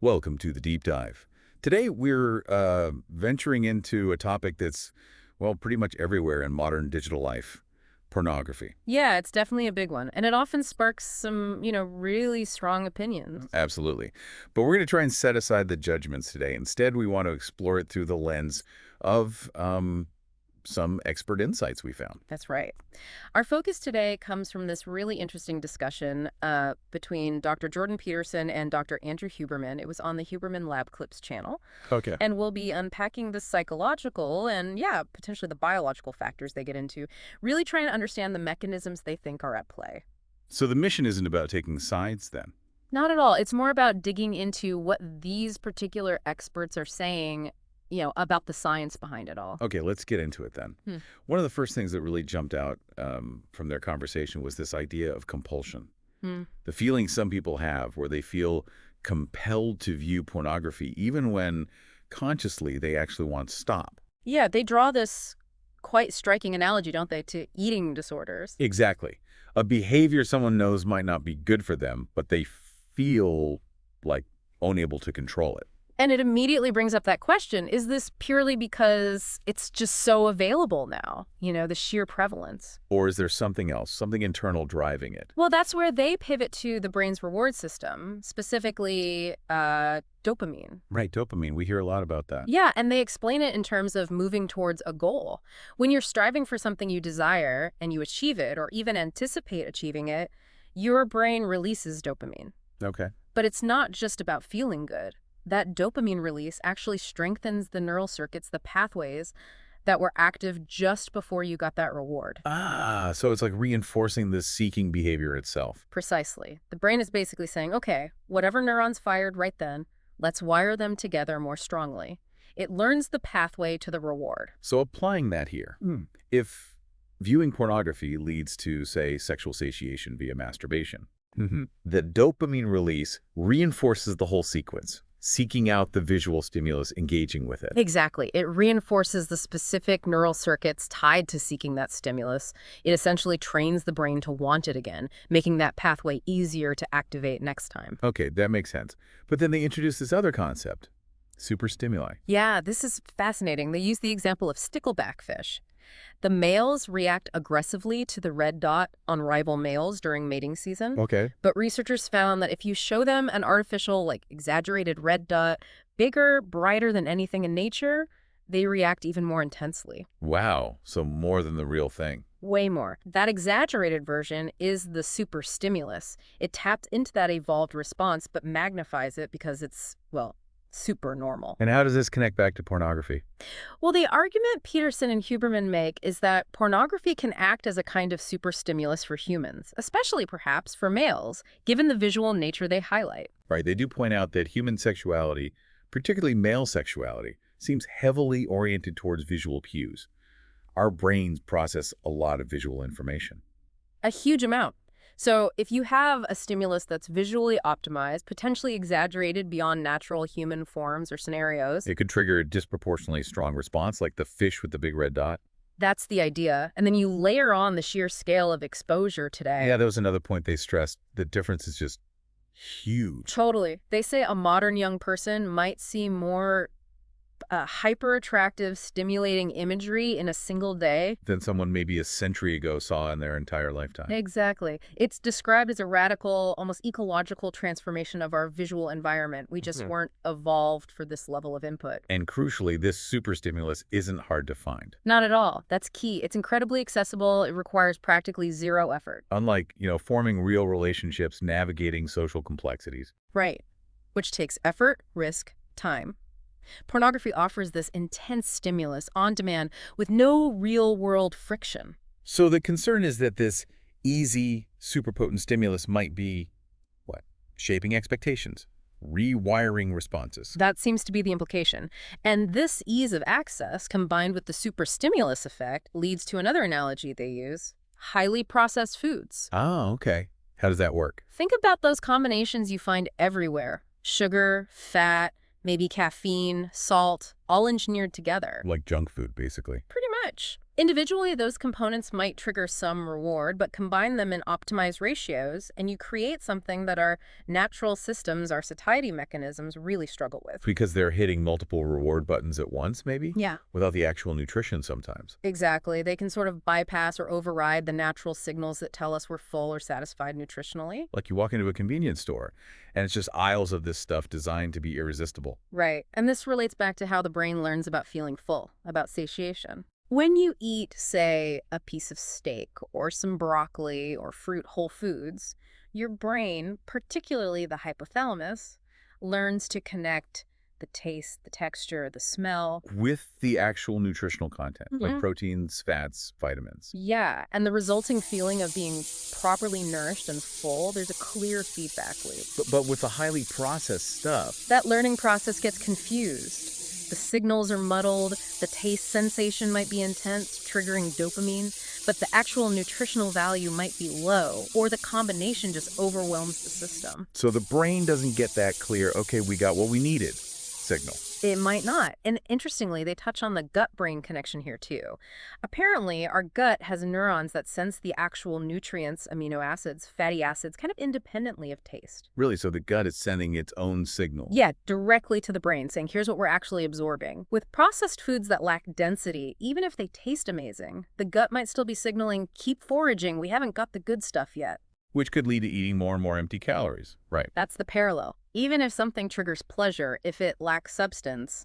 Welcome to the Deep Dive. Today we're venturing into a topic that's, well, pretty much everywhere in modern digital life, pornography. Yeah, it's definitely a big one. And it often sparks some, really strong opinions. Absolutely. But we're going to try and set aside the judgments today. Instead, we want to explore it through the lens of some expert insights we found. That's right. Our focus today comes from this really interesting discussion between Dr. Jordan Peterson and Dr. Andrew Huberman. It was on the Huberman Lab Clips channel. Okay. And we'll be unpacking the psychological and, yeah, potentially the biological factors they get into, really trying to understand the mechanisms they think are at play. So the mission isn't about taking sides then? Not at all. It's more about digging into what these particular experts are saying about the science behind it all. Okay, let's get into it then. One of the first things that really jumped out from their conversation was this idea of compulsion. The feeling some people have where they feel compelled to view pornography even when consciously they actually want to stop. Yeah, they draw this quite striking analogy, don't they, to eating disorders. Exactly. A behavior someone knows might not be good for them, but they feel like unable to control it. And it immediately brings up that question, is this purely because it's just so available now, the sheer prevalence? Or is there something else, something internal driving it? Well, that's where they pivot to the brain's reward system, specifically dopamine. Right, dopamine. We hear a lot about that. Yeah, and they explain it in terms of moving towards a goal. When you're striving for something you desire and you achieve it or even anticipate achieving it, your brain releases dopamine. Okay. But it's not just about feeling good. That dopamine release actually strengthens the neural circuits, the pathways that were active just before you got that reward. Ah, so it's like reinforcing the seeking behavior itself. Precisely. The brain is basically saying, okay, whatever neurons fired right then, let's wire them together more strongly. It learns the pathway to the reward. So applying that here, if viewing pornography leads to, say, sexual satiation via masturbation, the dopamine release reinforces the whole sequence, seeking out the visual stimulus, engaging with it. Exactly. It reinforces the specific neural circuits tied to seeking that stimulus. It essentially trains the brain to want it again, making that pathway easier to activate next time. Okay, that makes sense. But then they introduce this other concept, superstimuli. Yeah, this is fascinating. They use the example of stickleback fish. The males react aggressively to the red dot on rival males during mating season. Okay. But researchers found that if you show them an artificial, exaggerated red dot, bigger, brighter than anything in nature, they react even more intensely. Wow, so more than the real thing. Way more. That exaggerated version is the super stimulus. It tapped into that evolved response, but magnifies it because it's, super normal. And how does this connect back to pornography? Well, the argument Peterson and Huberman make is that pornography can act as a kind of super stimulus for humans, especially perhaps for males, given the visual nature they highlight. Right, they do point out that human sexuality, particularly male sexuality, seems heavily oriented towards visual cues. Our brains process a lot of visual information. A huge amount. So if you have a stimulus that's visually optimized, potentially exaggerated beyond natural human forms or scenarios, It could trigger a disproportionately strong response, like the fish with the big red dot. that's the idea. And then you layer on the sheer scale of exposure today. Yeah, that was another point they stressed. The difference is just huge. Totally. They say a modern young person might see more hyper-attractive, stimulating imagery in a single day. Than someone maybe a century ago saw in their entire lifetime. Exactly. It's described as a radical, almost ecological transformation of our visual environment. We just weren't evolved for this level of input. And crucially, this super stimulus isn't hard to find. Not at all. That's key. It's incredibly accessible. It requires practically zero effort. Unlike, forming real relationships, navigating social complexities. Right. Which takes effort, risk, time. Pornography offers this intense stimulus on demand with no real-world friction. So the concern is that this easy, super potent stimulus might be, shaping expectations, rewiring responses. That seems to be the implication. And this ease of access, combined with the super stimulus effect, leads to another analogy they use, highly processed foods. Oh, okay. How does that work? Think about those combinations you find everywhere. Sugar, fat, maybe caffeine, salt, all engineered together. Like junk food, basically. Pretty much. Individually, those components might trigger some reward, but combine them in optimized ratios, and you create something that our natural systems, our satiety mechanisms, really struggle with. Because they're hitting multiple reward buttons at once, maybe? Yeah. Without the actual nutrition sometimes. Exactly. They can sort of bypass or override the natural signals that tell us we're full or satisfied nutritionally. Like you walk into a convenience store, and it's just aisles of this stuff designed to be irresistible. Right. And this relates back to how the brain learns about feeling full, about satiation. When you eat, say, a piece of steak or some broccoli or fruit whole foods, your brain, particularly the hypothalamus, learns to connect the taste, the texture, the smell. With the actual nutritional content, like Mhm. proteins, fats, vitamins. Yeah, and the resulting feeling of being properly nourished and full, there's a clear feedback loop. But with the highly processed stuff, That learning process gets confused. The signals are muddled, the taste sensation might be intense, triggering dopamine, but the actual nutritional value might be low, or the combination just overwhelms the system. so the brain doesn't get that clear, okay, we got what we needed signal. It might not. And interestingly, they touch on the gut-brain connection here too. Apparently, our gut has neurons that sense the actual nutrients, amino acids, fatty acids, kind of independently of taste. Really, so the gut is sending its own signal. Yeah, directly to the brain, saying, here's what we're actually absorbing. With processed foods that lack density, even if they taste amazing, the gut might still be signaling, keep foraging, we haven't got the good stuff yet. Which could lead to eating more and more empty calories. Right. That's the parallel. Even if something triggers pleasure, if it lacks substance,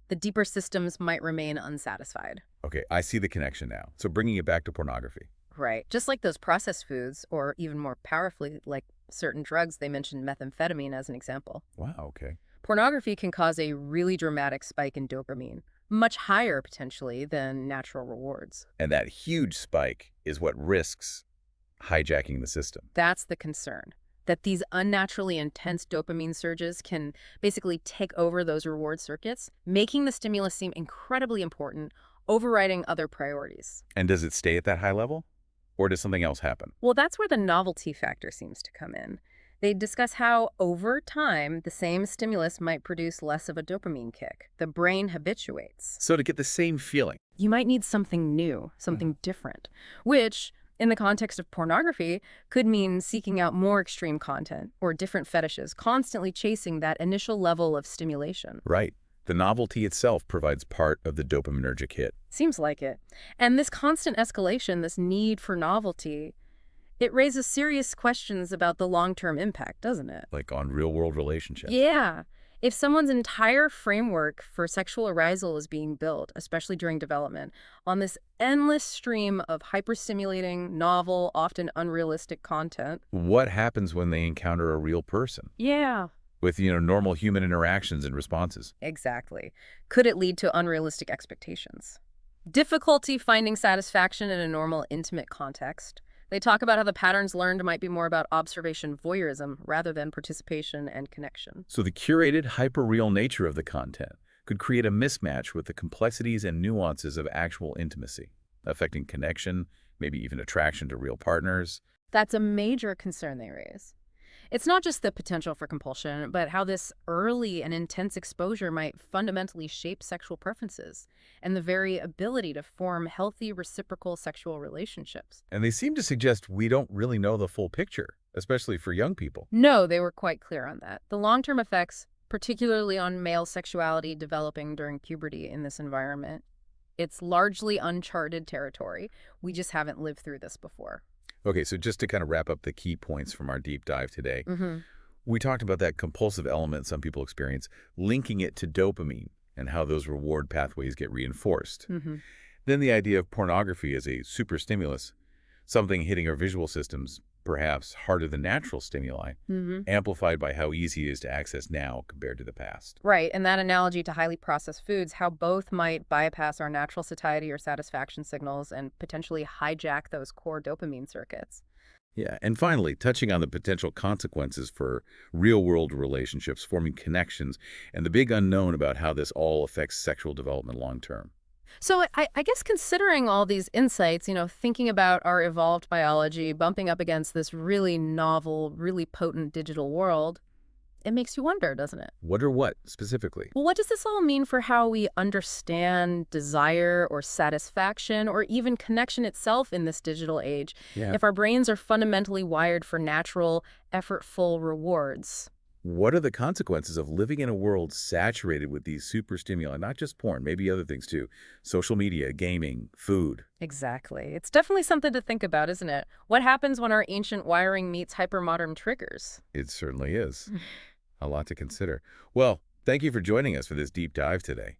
the deeper systems might remain unsatisfied. Okay, I see the connection now. So bringing it back to pornography. Right. Just like those processed foods, or even more powerfully, like certain drugs, they mentioned methamphetamine as an example. Wow, okay. Pornography can cause a really dramatic spike in dopamine, much higher potentially than natural rewards. And that huge spike is what risks hijacking the system. That's the concern, that these unnaturally intense dopamine surges can basically take over those reward circuits, making the stimulus seem incredibly important, overriding other priorities. And does it stay at that high level? Or does something else happen? Well, that's where the novelty factor seems to come in. They discuss how, over time, the same stimulus might produce less of a dopamine kick. The brain habituates. So to get the same feeling. You might need something new, something different, which, in the context of pornography, could mean seeking out more extreme content or different fetishes, constantly chasing that initial level of stimulation. Right. The novelty itself provides part of the dopaminergic hit. Seems like it. And this constant escalation, this need for novelty, it raises serious questions about the long-term impact, doesn't it? Like on real-world relationships. Yeah. If someone's entire framework for sexual arousal is being built, especially during development, on this endless stream of hyperstimulating, novel, often unrealistic content. What happens when they encounter a real person? Yeah. With, normal human interactions and responses. Exactly. Could it lead to unrealistic expectations? Difficulty finding satisfaction in a normal, intimate context. They talk about how the patterns learned might be more about observation voyeurism rather than participation and connection. So the curated, hyper-real nature of the content could create a mismatch with the complexities and nuances of actual intimacy, affecting connection, maybe even attraction to real partners. That's a major concern they raise. It's not just the potential for compulsion, but how this early and intense exposure might fundamentally shape sexual preferences and the very ability to form healthy reciprocal sexual relationships. And they seem to suggest we don't really know the full picture, especially for young people. No, they were quite clear on that. The long-term effects, particularly on male sexuality developing during puberty in this environment, it's largely uncharted territory. We just haven't lived through this before. Okay, so just to kind of wrap up the key points from our deep dive today, we talked about that compulsive element some people experience, linking it to dopamine and how those reward pathways get reinforced. Then the idea of pornography as a super stimulus, something hitting our visual systems, perhaps harder than natural stimuli, amplified by how easy it is to access now compared to the past. Right, and that analogy to highly processed foods, how both might bypass our natural satiety or satisfaction signals and potentially hijack those core dopamine circuits. Yeah, and finally, touching on the potential consequences for real-world relationships, forming connections, and the big unknown about how this all affects sexual development long-term. So I guess considering all these insights, thinking about our evolved biology bumping up against this really novel, really potent digital world, It makes you wonder, doesn't it? Wonder what, specifically? Well, what does this all mean for how we understand desire or satisfaction or even connection itself in this digital age Yeah. if our brains are fundamentally wired for natural, effortful rewards? What are the consequences of living in a world saturated with these super stimuli? Not just porn, maybe other things too. Social media, gaming, food. Exactly. It's definitely something to think about, isn't it? What happens when our ancient wiring meets hypermodern triggers? It certainly is. A lot to consider. Well, thank you for joining us for this deep dive today.